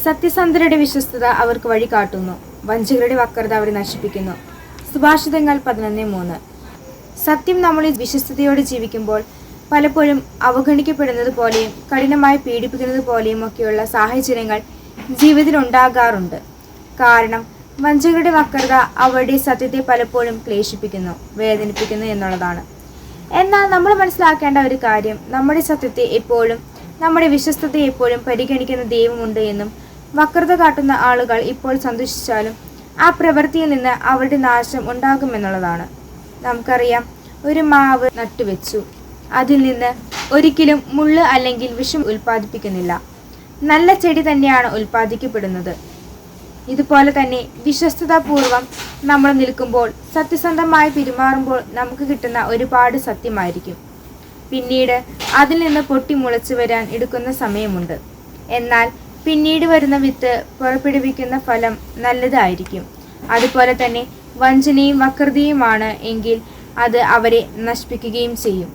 സത്യസന്ധരുടെ വിശ്വസ്തത അവർക്ക് വഴി കാട്ടുന്നു, വഞ്ചകരുടെ വക്രത അവരെ നശിപ്പിക്കുന്നു. സുഭാഷിതങ്ങൾ 11:3. സത്യം നമ്മളിൽ വിശ്വസ്തയോടെ ജീവിക്കുമ്പോൾ പലപ്പോഴും അവഗണിക്കപ്പെടുന്നത് പോലെയും കഠിനമായി പീഡിപ്പിക്കുന്നത് പോലെയും ഒക്കെയുള്ള സാഹചര്യങ്ങൾ ജീവിതത്തിൽ ഉണ്ടാകാറുണ്ട്. കാരണം വഞ്ചകരുടെ വക്രത അവരുടെ സത്യത്തെ പലപ്പോഴും ക്ലേശിപ്പിക്കുന്നു, വേദനിപ്പിക്കുന്നു എന്നുള്ളതാണ്. എന്നാൽ നമ്മൾ മനസ്സിലാക്കേണ്ട ഒരു കാര്യം, നമ്മുടെ സത്യത്തെ എപ്പോഴും, നമ്മുടെ വിശ്വസ്തതയെ എപ്പോഴും പരിഗണിക്കുന്ന ദൈവമുണ്ട് എന്നും വക്രത കാട്ടുന്ന ആളുകൾ ഇപ്പോൾ സന്തോഷിച്ചാലും ആ പ്രവൃത്തിയിൽ നിന്ന് അവരുടെ നാശം ഉണ്ടാകുമെന്നുള്ളതാണ്. നമുക്കറിയാം, ഒരു മാവ് നട്ടുവെച്ചു, അതിൽ നിന്ന് ഒരിക്കലും മുള്ള് അല്ലെങ്കിൽ വിഷം ഉൽപ്പാദിപ്പിക്കുന്നില്ല. നല്ല ചെടി തന്നെയാണ് ഉൽപ്പാദിക്കപ്പെടുന്നത്. ഇതുപോലെ തന്നെ വിശ്വസ്തതാപൂർവം നമ്മൾ നിൽക്കുമ്പോൾ, സത്യസന്ധമായി പെരുമാറുമ്പോൾ നമുക്ക് കിട്ടുന്ന ഒരുപാട് സത്യമായിരിക്കും. പിന്നീട് അതിൽ നിന്ന് പൊട്ടി മുളച്ചു വരാൻ എടുക്കുന്ന സമയമുണ്ട്. എന്നാൽ പിന്നീട് വരുന്ന വിത്ത് പുറപ്പെടുവിക്കുന്ന ഫലം നല്ലതായിരിക്കും. അതുപോലെ തന്നെ വഞ്ചനയും വക്രതയുമാണ് എങ്കിൽ അത് അവരെ നശിപ്പിക്കുകയും ചെയ്യും.